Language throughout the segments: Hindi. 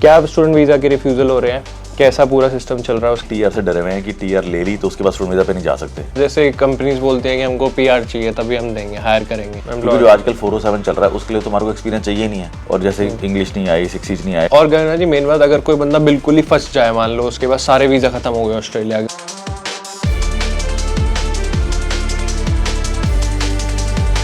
क्या अब स्टूडेंट वीज़ा के रिफ्यूज़ल हो रहे हैं? कैसा पूरा सिस्टम चल रहा है उसका? टीआर से डरे हुए हैं कि टीआर ले ली तो उसके बाद स्टूडेंट वीज़ा पे नहीं जा सकते। जैसे कंपनीज बोलती हैं कि हमको पीआर चाहिए तभी हम देंगे, हायर करेंगे। क्योंकि जो आजकल 407 चल रहा है उसके लिए तुम्हारे को एक्सपीरियंस चाहिए नहीं है, और जैसे इंग्लिश नहीं आई, 6 नहीं आए। और गणना जी मेन बात, अगर कोई बंदा बिल्कुल ही फंस जाए, मान लो उसके बाद सारे वीज़ा खत्म हो गए ऑस्ट्रेलिया के।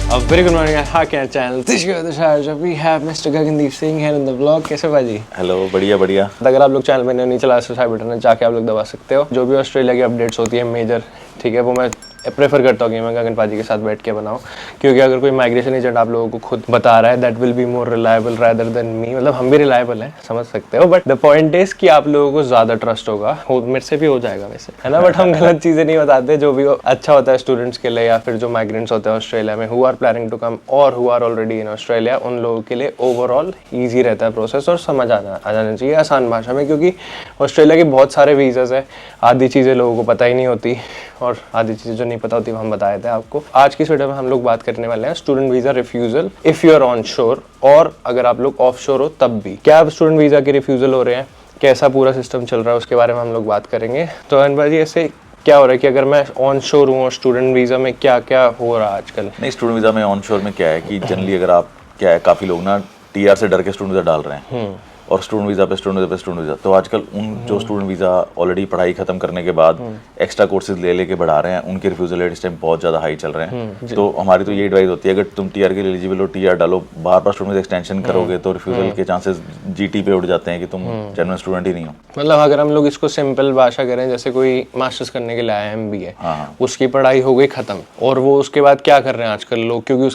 A very good morning at Hackett channel. This is the Sharjah. We have Mr. Gagandeep Singh here in the vlog. कैसे भाजी? हेलो, बढ़िया बढ़िया। अगर आप लोग चैनल में नहीं चला सब्सक्राइब बटन है, जाके आप लोग दबा सकते हो। जो भी ऑस्ट्रेलिया की अपडेट्स होती है मेजर, ठीक है, वो मैं प्रेफर करता हूँ कि मैं गगन पाजी के साथ बैठ के बनाऊँ, क्योंकि अगर कोई माइग्रेशन एजेंट आप लोगों को खुद बता रहा है, that will be more reliable rather than me. मतलब हम भी रिलायबल हैं, समझ सकते हो, बट द पॉइंट इज कि आप लोगों को ज़्यादा ट्रस्ट होगा, मेरे से भी हो जाएगा वैसे, है ना, बट हम गलत चीज़ें नहीं बताते। जो भी अच्छा होता है स्टूडेंट्स के लिए या फिर जो माइग्रेंट्स होते हैं ऑस्ट्रेलिया में, who are planning to come और who are already in Australia, उन लोगों के लिए ओवरऑल ईजी रहता है प्रोसेस, और समझ आ जाना चाहिए आसान भाषा में, क्योंकि ऑस्ट्रेलिया के बहुत सारे वीज़ाज है, आधी चीज़ें लोगों को पता ही नहीं होती और आधी चीज़ें जो नहीं पता होती वो हम बताए थे आपको। आज की इस वीडियो में हम लोग बात करने वाले हैं student visa refusal if you are onshore, और अगर आप लोग ऑफ शोर हो तब भी। क्या अब स्टूडेंट वीज़ा के रिफ्यूज़ल हो रहे हैं, कैसा पूरा सिस्टम चल रहा है, उसके बारे में हम लोग बात करेंगे। तो अनवर जी, ऐसे क्या हो रहा है कि अगर मैं ऑन शोर हूँ और स्टूडेंट वीज़ा में क्या क्या हो रहा है आजकल? नहीं, स्टूडेंट वीज़ा में ऑन शोर में क्या है कि जनरली अगर आप, क्या है, काफ़ी लोग ना टीआर से डर के स्टूडेंट वीज़ा डाल रहे हैं, और स्टूडेंट वीज़ा पे स्टूडेंट वीज़ा पे स्टूडेंट वीज़ा। तो आजकल उन जो स्टूडेंट वीज़ा ऑलरेडी पढ़ाई खत्म करने के बाद एक्स्ट्रा कोर्सेज ले लेके बढ़ा रहे हैं, उनके रिफ्यूज़ल रेट इस टाइम बहुत ज़्यादा हाई चल रहे हैं। तो हमारी तो ये एडवाइस होती है, अगर तुम टीआर के लिए एलिजिबल हो, टीआर डालो, बार बार स्टूडेंट वीज़ा एक्सटेंशन करोगे तो रिफ्यूज़ल के चांसेस जीटी पे उठ जाते हैं कि तुम जेन्युइन स्टूडेंट ही नहीं हो। मतलब अगर हम लोग इसको सिंपल भाषा करें, जैसे कोई मास्टर्स करने के लिए आया है, एमबीए, उसकी पढ़ाई हो गई खत्म, और वो उसके बाद क्या कर रहे हैं आजकल लोग, क्योंकि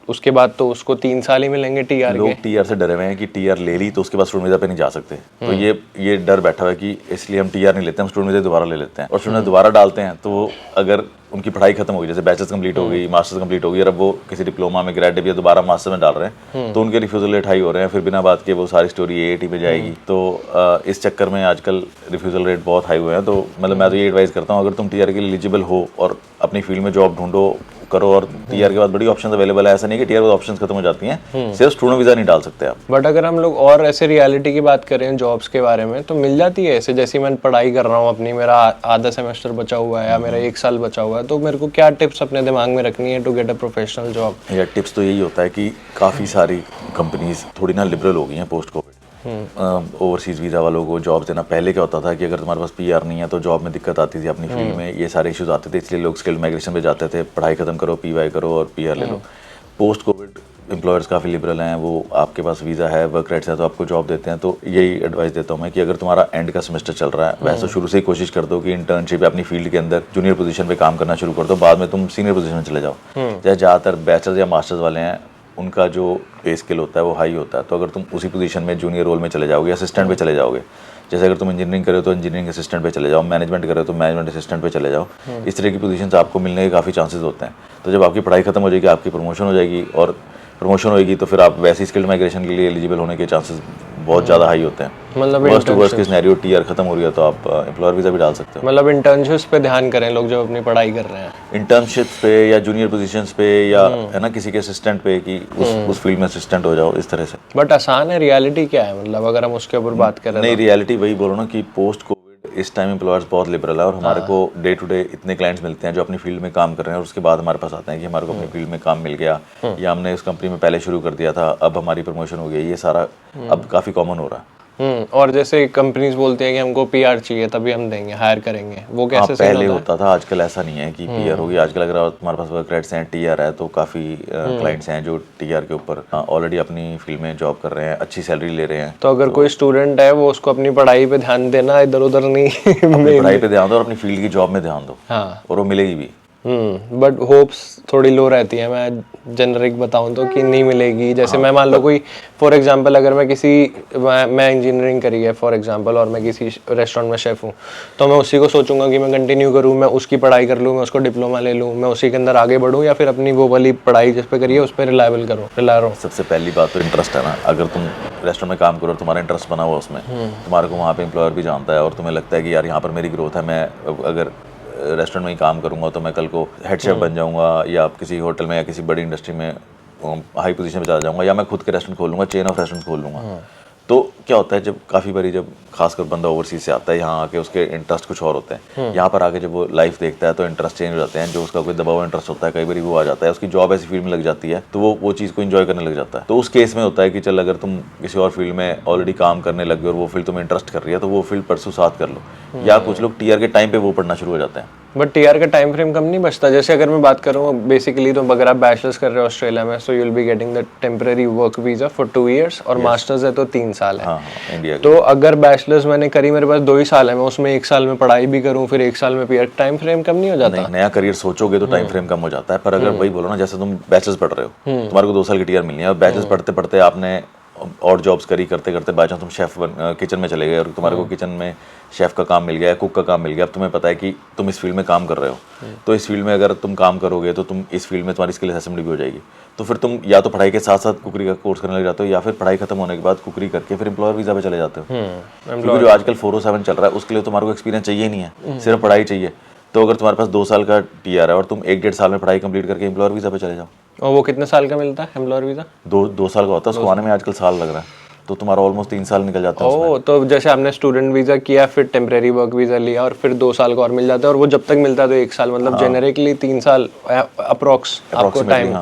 उसके बाद तो उसको 3 साल ही मिलेंगे टीआर के। लोग टीआर से डरे हुए हैं कि टीआर ले ली तो उसके बाद स्टूडेंट वीज़ा पे नहीं जा सकते। तो ये डर बैठा हुआ है कि इसलिए हम टीआर नहीं लेते, हम स्टूडेंट वीज़ा दोबारा ले लेते हैं, और स्टूडेंट दोबारा डालते हैं। तो अगर उनकी पढ़ाई खत्म हो गई, जैसे बैचलर्स कंप्लीट हो गई, मास्टर्स कंप्लीट हो गई, और अब वो किसी डिप्लोमा में, ग्रेजुएट या दोबारा मास्टर में डाल रहे हैं, तो उनके रिफ्यूज़ल रेट हाई हो रहे हैं। फिर बिना बात के वो सारी स्टोरी एआईटी पे जाएगी। तो इस चक्कर में आजकल रिफ्यूज़ल रेट बहुत हाई हुए हैं। तो मतलब मैं तो ये एडवाइस करता हूँ, अगर तुम टीआर के लिए एलिजिबल हो और अपनी फील्ड में जॉब ढूंढो, करो, और टीआर के बाद बड़ी ऑप्शंस अवेलेबल है। ऐसा नहीं कि टीआर के बाद ऑप्शंस खत्म हो जाती हैं, सिर्फ स्टूडेंट वीज़ा नहीं डाल सकते आप। बट अगर हम लोग और ऐसे रियलिटी की बात करें जॉब्स के बारे में, तो मिल जाती है ऐसे, जैसे मैं पढ़ाई कर रहा हूँ अपनी, मेरा आधा सेमेस्टर बचा हुआ है या मेरा 1 साल बचा हुआ है, तो मेरे को क्या टिप्स अपने दिमाग में रखनी है to get a professional job? या टिप्स तो यही होता है कि काफ़ी सारी कंपनीज थोड़ी ना लिबरल हो गई हैं पोस्ट कोविड। ओवरसीज़ वीज़ा वालों को जॉब देना, पहले क्या होता था कि अगर तुम्हारे पास पीआर नहीं है तो जॉब में दिक्कत आती थी, अपनी फील्ड में ये सारे इश्यूज आते थे, इसलिए लोग स्किल्ड माइग्रेशन पे जाते थे, पढ़ाई खत्म करो, पीवाई करो और पीआर ले लो। पोस्ट कोविड एम्प्लॉयर्स काफ़ी लिबरल हैं, वो आपके पास वीज़ा है, वर्क राइट्स है, तो आपको जॉब देते हैं। तो यही एडवाइस देता हूँ मैं कि अगर तुम्हारा एंड का सेमेस्टर चल रहा है, वैसे शुरू से ही कोशिश कर दो कि इंटर्नशिप अपनी फील्ड के अंदर जूनियर पोजीशन पे काम करना शुरू कर दो, बाद में तुम सीनियर पोजीशन में चले जाओ। जैसे ज़्यादातर बैचलर्स या मास्टर्स वाले हैं, उनका जो पे स्किल होता है वो हाई होता है, तो अगर तुम उसी पोजीशन में जूनियर रोल में चले जाओगे, असिस्टेंट पे चले जाओगे, जैसे अगर तुम इंजीनियरिंग करे तो इंजीनियरिंग असिस्टेंट पे चले जाओ, मैनेजमेंट करे तो मैनेजमेंट असिस्टेंट पे चले जाओ, इस तरह की पोजीशंस आपको मिलने के काफ़ी चांसेस होते हैं। तो जब आपकी पढ़ाई खत्म हो जाएगी, आपकी प्रमोशन हो जाएगी, और प्रमोशन होगी तो फिर आप वैसे स्किल्ड माइग्रेशन के लिए एलिजिबल होने के चांसेस बहुत ज़्यादा हाई होते हैं। मतलब वर्स्ट के सिनेरियो टीआर खत्म हो रही है तो आप एम्प्लॉयर वीज़ा भी डाल सकते हो। मतलब इंटर्नशिप्स पे ध्यान करें लोग जब अपनी पढ़ाई कर रहे हैं, इंटर्नशिप्स पे या जूनियर पोजीशंस पे, या है ना, किसी के असिस्टेंट पे, कि उस फील्ड में असिस्टेंट हो जाओ, इस तरह से। बट आसान है? रियलिटी क्या है, मतलब अगर हम उसके ऊपर बात करें? नहीं, रियलिटी वही बोलो ना कि पोस्ट कोविड इस टाइम एम्प्लॉयर्स बहुत लिबरल है, और हमारे को डे टू डे इतने क्लाइंट्स मिलते हैं जो अपनी फील्ड में काम कर रहे हैं, और उसके बाद हमारे पास आते हैं कि हमारे को अपनी फील्ड में काम मिल गया, या हमने इस कंपनी में पहले शुरू कर दिया था, अब हमारी प्रमोशन हो गई। ये सारा अब काफ़ी कॉमन हो रहा है। और जैसे कंपनीज बोलती हैं कि हमको पीआर चाहिए तभी हम देंगे, हायर करेंगे, वो कैसे? पहले होता था, आजकल ऐसा नहीं है कि पीआर होगी। आजकल अगर तुम्हारे पास वर्क राइट्स हैं, टीआर है, तो काफ़ी क्लाइंट्स हैं जो टीआर के ऊपर ऑलरेडी अपनी फील्ड में जॉब कर रहे हैं, अच्छी सैलरी ले रहे हैं। तो अगर कोई स्टूडेंट है, वो उसको अपनी पढ़ाई पे ध्यान देना, इधर उधर नहीं अपनी पढ़ाई पे ध्यान दो और अपनी फील्ड की जॉब में ध्यान दो, और वो मिलेगी भी। बट होप्स थोड़ी लो रहती है, मैं जेनरिक बताऊं तो, कि नहीं मिलेगी। जैसे मैं मान लो कोई, फॉर एग्जांपल, अगर मैं इंजीनियरिंग करी है फॉर एग्जांपल, और मैं किसी रेस्टोरेंट में शेफ़ हूँ, तो मैं उसी को सोचूंगा कि मैं कंटिन्यू करूँ, मैं उसकी पढ़ाई कर लूँ, मैं उसको डिप्लोमा ले लूँ, मैं उसी के अंदर आगे बढ़ूँ, या फिर अपनी वो वाली पढ़ाई जिस पे करी है उस पर रिला रहा हूँ। सबसे पहली बात तो इंटरेस्ट है ना। अगर तुम रेस्टोरेंट में काम करो और तुम्हारा इंटरेस्ट बना हुआ उसमें, तुम्हारे को वहाँ पे एम्प्लॉयर भी जानता है, और तुम्हें लगता है कि यार यहाँ पर मेरी ग्रोथ है, मैं अगर रेस्टोरेंट में ही काम करूंगा तो मैं कल को हेड शेफ बन जाऊंगा, या किसी होटल में या किसी बड़ी इंडस्ट्री में हाई पोजीशन पे चला जाऊंगा, या मैं खुद के रेस्टोरेंट खोल लूँगा, चेन ऑफ रेस्टोरेंट खोल लूँगा, तो क्या होता है, जब काफ़ी बारी जब खासकर बंदा ओवरसीज से आता है, यहाँ आके उसके इंटरेस्ट कुछ और होते हैं, यहाँ पर आके जब वो लाइफ देखता है तो इंटरेस्ट चेंज हो जाते हैं। जो उसका कोई दबाव इंटरेस्ट होता है, कई बारी वो आ जाता है, उसकी जॉब ऐसी फील्ड में लग जाती है तो वो चीज़ को एंजॉय करने लग जाता है। तो उस केस में होता है कि चल अगर तुम किसी और फील्ड में ऑलरेडी काम करने लग गए और वो फील्ड तुम्हें इंटरेस्ट कर रही है तो वो फील्ड परसों साथ कर लो। या कुछ लोग टीआर के टाइम पे वो पढ़ना शुरू हो जाते हैं। बट टीआर का टाइम फ्रेम कम नहीं बचता? जैसे अगर मैं बात करूँ बेसिकली, तो अगर आप बैचलर्स कर रहे हो ऑस्ट्रेलिया में, so you will be getting the temporary work visa for 2 years, और मास्टर्स है तो 3 साल है। हाँ, इंडिया तो अगर बैचलर्स मैंने करी, मेरे पास 2 ही साल है, मैं उसमें 1 साल में पढ़ाई भी करूँ, फिर 1 साल में पीआर, टाइम फ्रेम कम नहीं हो जाता? नहीं, नया करियर सोचोगे तो टाइम फ्रेम कम हो जाता है। पर अगर वही बोलो ना, जैसे तुम बैचलर्स पढ़ रहे हो, तुम्हारे को 2 साल की टीआर मिलनी है, और बैचलर्स पढ़ते पढ़ते आपने और जॉब्स करी, करते करते बाय चांस तुम शेफ किचन में चले गए और तुम्हारे को किचन में शेफ का काम मिल गया है, कुक का काम मिल गया, अब तुम्हें पता है कि तुम इस फील्ड में काम कर रहे हो, तो इस फील्ड में अगर तुम काम करोगे तो तुम इस फील्ड में तुम्हारी स्किल असेसमेंट भी हो जाएगी। तो फिर तुम या तो पढ़ाई के साथ साथ कुकरी का कोर्स करने लग जाते हो, या फिर पढ़ाई खत्म होने के बाद कुकरी करके फिर एम्प्लॉयर वीजा पे चले जाते हो। क्योंकि जो आजकल 407 चल रहा है उसके लिए तुम्हारे को एक्सपीरियंस चाहिए ही नहीं है, सिर्फ पढ़ाई चाहिए। तो अगर तुम्हारे पास 2 साल का टीआर है और तुम 1-1.5 साल में पढ़ाई कंप्लीट करके एम्प्लॉयर वीजा पे चले जाओ। और वो कितने साल का मिलता है एम्प्लॉयर वीजा? 2 साल का होता है, उसको आने में आजकल साल लग रहा है, तो तुम्हारा ऑलमोस्ट 3 साल निकल जाता है उसमें। ओ, तो जैसे आपने स्टूडेंट वीजा किया, फिर टेम्परेरी वर्क वीजा लिया, और फिर 2 साल का और मिल जाता है, और वो जब तक मिलता है तो 1 साल, मतलब जेनेरिकली 3 साल अप्रोक्स आपको टाइम।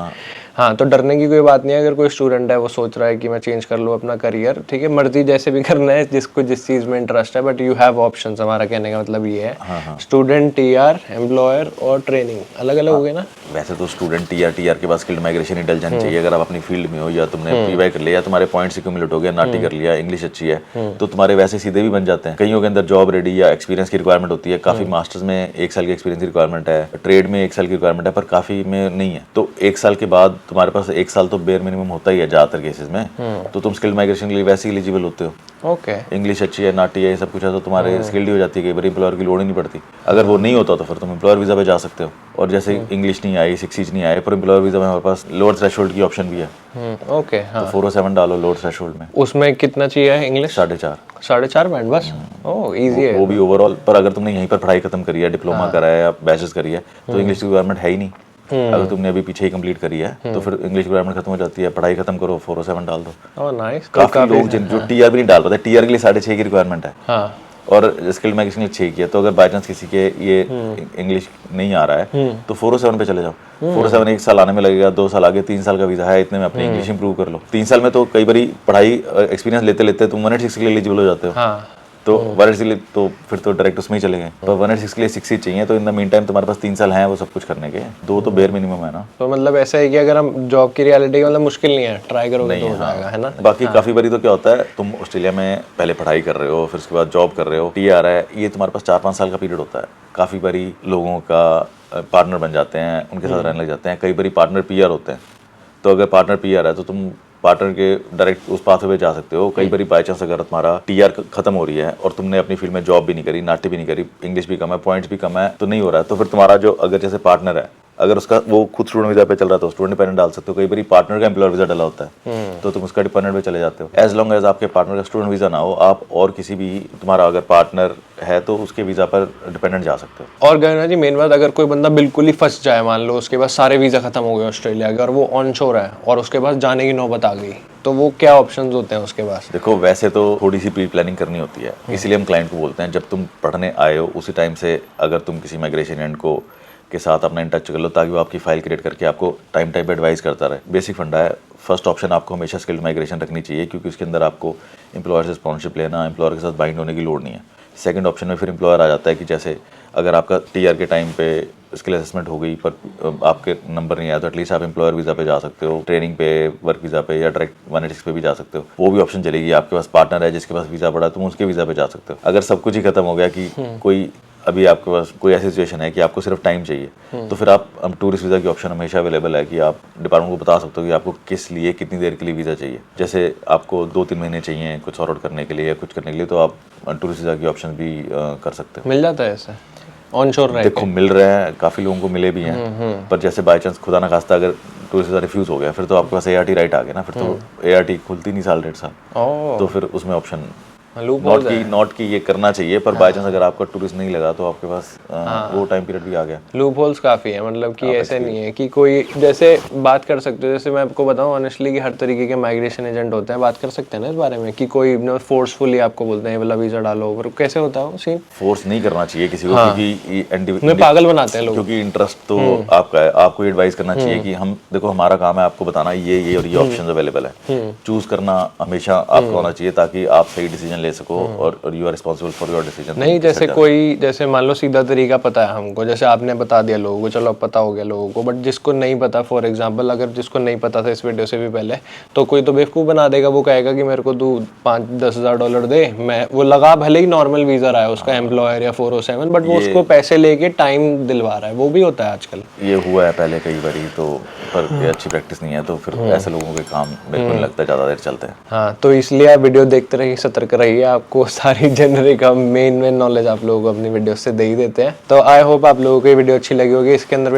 हाँ, तो डरने की कोई बात नहीं है। अगर कोई स्टूडेंट है वो सोच रहा है कि मैं चेंज कर लूँ अपना करियर, ठीक है, मर्जी जैसे भी करना है, जिसको जिस चीज़ में इंटरेस्ट है, बट यू हैव ऑप्शंस। हमारा कहने का मतलब ये है, स्टूडेंट, टीआर, एम्प्लॉयर और ट्रेनिंग अलग अलग हो गए ना। वैसे तो स्टूडेंट टीआर के बाद स्किल्ड माइग्रेशन ही डल जानी चाहिए। अगर आप अपनी फील्ड में हो, या तुमने पीवाई कर लिया, या तुम्हारे पॉइंट्स एक्यूमुलेट हो गया, नाटी कर लिया, इंग्लिश अच्छी है, तो तुम्हारे वैसे सीधे भी बन जाते हैं। कईयों के अंदर जॉब रेडी या एक्सपीरियंस की रिक्वायरमेंट होती है। काफी मास्टर्स में 1 साल की एक्सपीरियंस की रिक्वायरमेंट है, ट्रेड में 1 साल की रिक्वायरमेंट है, पर काफी में नहीं है। तो 1 साल के बाद तुम्हारे पास 1 साल तो बेयर मिनिमम होता ही है ज्यादातर केसेस में, तो तुम स्किल्ड माइग्रेशन के लिए वैसे ही एलिजिबल होते हो। ओके, इंग्लिश अच्छी है, नाटी है, सब कुछ है, तो तुम्हारे स्किल्ड हो जाती है, कई बार एम्प्लॉयर की लोड ही नहीं पड़ती। अगर वो नहीं होता तो फिर तुम एम्प्लॉयर वीजा पे जा सकते हो। और जैसे इंग्लिश नहीं आई, 6 नहीं आए, पर एम्प्लॉयर वीजा में हमारे पास लोअर थ्रेशोल्ड की ऑप्शन भी है। ओके, हाँ। तो 407 डालो लोअर थ्रेशोल्ड में। उसमें कितना चाहिए इंग्लिश? 4.5 बैंड बस। ओह, इजी है। वो भी ओवरऑल। पर अगर तुमने यहीं पर पढ़ाई खत्म करी है, डिप्लोमा करा है या बैचलर्स करी है, तो इंग्लिश की रिक्वायरमेंट है ही नहीं। अगर तुमने अभी पीछे ही कंप्लीट करी है तो फिर इंग्लिश रिक्वायरमेंट खत्म हो जाती है। पढ़ाई खत्म करो, 407 डाल दो। ओह, नाइस। काफी लोग जो टीआर भी नहीं डाल पाते, टीआर के लिए 6.5 की रिक्वायरमेंट है, हाँ, और स्किल्ड माइग्रेशन के लिए 6 की है। तो अगर बाई चांस किसी के ये इंग्लिश नहीं आ रहा है तो 407 पे चले जाओ। 407 1 साल आने में लगेगा, 2 साल आगे, 3 साल का वीजा है, इतने में अपनी इंग्लिश इंप्रूव कर लो। 3 साल में तो कई बारी पढ़ाई एक्सपीरियंस लेते लेते तुम 186 के लिए एलिजिबल हो जाते हो। हाँ, तो 186 के लिए तो फिर तो डायरेक्ट उसमें ही चले गए। पर 186 के लिए 6 ही चाहिए, तो इन द मीन टाइम तुम्हारे पास 3 साल हैं वो सब कुछ करने के। 2 तो बेयर मिनिमम है ना। तो मतलब ऐसा है कि अगर हम जॉब की रियलिटी, मतलब मुश्किल नहीं है, ट्राई करोगे तो हो जाएगा, है ना। बाकी काफी बारी तो क्या होता है, तुम ऑस्ट्रेलिया में पहले पढ़ाई कर रहे हो, फिर उसके बाद जॉब कर रहे हो, टीआर है, ये तुम्हारे पास 4-5 साल का पीरियड होता है। काफी बारी लोगों का पार्टनर बन जाते हैं, उनके साथ रहने लग जाते हैं। कई बारी पार्टनर पीआर होते हैं, तो अगर पार्टनर पीआर है तो तुम पार्टनर के डायरेक्ट उस पाथवे पे जा सकते हो। कई बारी बाई चांस अगर तुम्हारा टीआर खत्म हो रही है और तुमने अपनी फील्ड में जॉब भी नहीं करी, नाटी भी नहीं करी, इंग्लिश भी कम है, पॉइंट्स भी कम है, तो नहीं हो रहा है, तो फिर तुम्हारा जो अगर जैसे पार्टनर है, अगर उसका वो खुद स्टूडेंट वीजा पे चल रहा है तो स्टूडेंट डिपेंडेंट डाल सकते हो। कई बारी पार्टनर का एम्प्लॉयर वीजा डाला होता है तो तुम उसका डिपेंडेंट पे चले जाते हो। एज लॉन्ग एज आपके पार्टनर का स्टूडेंट वीजा ना हो, आप और किसी भी तुम्हारा अगर पार्टनर है तो उसके वीजा पर डिपेंडेंट जा सकते हो। और गगना जी, मेन बात, अगर कोई बंदा बिल्कुल ही फंस जाए, मान लो उसके पास सारे वीजा खत्म हो गए ऑस्ट्रेलिया के, और वो ऑन शोर है और उसके पास जाने की नौबत आ गई, तो वो क्या ऑप्शंस होते हैं उसके पास? देखो, वैसे तो थोड़ी सी प्री प्लानिंग करनी होती है, इसीलिए हम क्लाइंट को बोलते हैं जब तुम पढ़ने आए हो उसी टाइम से अगर तुम किसी माइग्रेशन एजेंट को के साथ अपना इन टच कर लो, ताकि वो आपकी फाइल क्रिएट करके आपको टाइम टाइम पे एडवाइस करता रहे। बेसिक फंडा है। फर्स्ट ऑप्शन आपको हमेशा स्किल्ड माइग्रेशन रखनी चाहिए, क्योंकि उसके अंदर आपको एम्प्लॉयर से स्पॉन्सरशिप लेना, एम्प्लॉयर के साथ बाइंड होने की लोड नहीं है। सेकंड ऑप्शन में फिर एम्प्लॉयर आ जाता है कि जैसे अगर आपका टीआर के टाइम पे स्किल असेसमेंट हो गई पर आपके नंबर नहीं आया, तो एटलीस्ट आप एम्प्लॉयर वीजा पे जा सकते हो, ट्रेनिंग पे, वर्क वीजा पे, या डायरेक्ट 186 पे भी जा सकते हो। वो भी ऑप्शन चलेगी। आपके पास पार्टनर है जिसके पास वीजा पड़ा, तुम उसके वीजा पे जा सकते हो। अगर सब कुछ ही खत्म हो गया कि कोई अभी आपके पास कोई ऐसी सिचुएशन है कि आपको सिर्फ टाइम चाहिए, तो फिर आप टूरिस्ट वीज़ा की ऑप्शन हमेशा अवेलेबल है कि आप डिपार्टमेंट को बता सकते हो कि आपको किस लिए, कितनी देर के लिए वीज़ा चाहिए। जैसे आपको 2-3 महीने चाहिए कुछ सॉर्ट आउट करने के लिए या कुछ करने के लिए, तो आप टूरिस्ट वीज़ा की ऑप्शन भी कर सकते हो। मिल जाता है ऐसे ऑन शोर? देखो, मिल रहे हैं, काफ़ी लोगों को मिले भी हैं, पर जैसे बाई चांस खुदा ना खास्ता अगर टूरिस्ट वीज़ा रिफ्यूज़ हो गया, फिर तो आपके पास ART राइट आ गया ना, फिर तो ART खुलती नहीं साल 1.5 साल, तो फिर उसमें ऑप्शन लूप नॉट की ये करना चाहिए, पर बाय चांस अगर आपका टूरिस्ट नहीं लगा तो आपके पास वो टाइम पीरियड भी आ गया। लूप होल्स काफ़ी है, मतलब कि ऐसे नहीं है कि कोई जैसे बात कर सकते हो, जैसे मैं आपको बताऊं ऑनेस्टली कि हर तरीके के माइग्रेशन एजेंट होते हैं, बात कर सकते हैं ना इस बारे में कि कोई फोर्सफुली आपको बोलते हैं ये वाला वीज़ा डालो, पर कैसे होता है सीन? फोर्स नहीं करना चाहिए किसी को, क्योंकि उन्हें पागल बनाते हैं लोग। क्योंकि इंटरेस्ट तो आपका है, आपको एडवाइस करना चाहिए कि हम देखो हमारा काम है आपको बताना ये और ये ऑप्शंस अवेलेबल है, चूज करना हमेशा आपको होना चाहिए ताकि आप सही डिसीजन ले सको और you are responsible for your decision. नहीं जैसे कोई, जैसे मान लो सीधा तरीका पता है हमको, जैसे आपने बता दिया लोगों को, चलो अब पता हो गया लोगों को, बट जिसको नहीं पता, फॉर एग्जांपल अगर जिसको नहीं पता था इस वीडियो से भी पहले, तो कोई तो बेवकूफ़ बना देगा, वो कहेगा कि मेरे को तू 5-10 हज़ार डॉलर दे, मैं वो लगा भले ही नॉर्मल वीज़ा रहा है उसका एम्प्लॉयर या 407, बट वो उसको पैसे लेके टाइम दिलवा रहा है, वो भी होता है आजकल। ये हुआ है पहले कई बार, तो पर ये अच्छी प्रैक्टिस नहीं है, तो फिर ऐसे लोगों के काम मेरे को नहीं लगता ज़्यादा देर चलते हैं। हाँ, तो इसलिए आप वीडियो देखते रहिए, सतर्क रहिए, आपको सारी जेनरिक मेन नॉलेज आप लोगों को अपनी वीडियो से दे ही देते हैं। तो आई होप आप लोगों को ये वीडियो अच्छी लगी होगी। इसके अंदर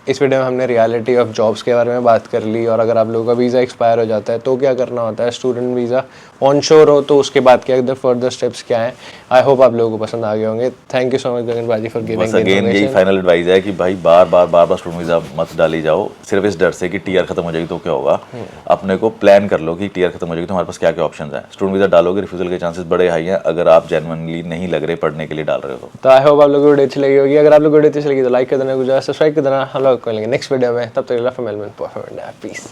इस वीडियो में हमने रियलिटी ऑफ जॉब्स के बारे में बात कर ली, और अगर आप लोगों का वीज़ा एक्सपायर हो जाता है तो क्या करना होता है, स्टूडेंट वीज़ा ऑन शोर हो तो उसके बाद क्या फर्दर स्टेप्स क्या हैं। आई होप आप लोगों को पसंद आ गए होंगे। थैंक यू सो मच गगन बाजी फॉर गिविंग अगेन यही फाइनल एडवाइस है कि भाई बार बार स्टूडेंट वीज़ा मत डाली जाओ, सिर्फ इस डर से कि टीआर खत्म हो जाएगी तो क्या होगा। अपने को प्लान कर लो कि टीआर खत्म हो जाएगी तो हमारे पास क्या क्या ऑप्शंस हैं। स्टूडेंट वीज़ा डालोगे, रिफ्यूजल के चांसेस बड़े हाई हैं अगर आप जेन्युइनली नहीं लग रहे पढ़ने के लिए डाल रहे हो तो आई होप आप लोगों को वीडियो अच्छी लगी होगी। अगर आप लोग को वीडियो अच्छी लगी तो लाइक कर देना, सब्सक्राइब कर देना। हम लोग को मिलेंगे नेक्स्ट वीडियो में, तब तक पीस।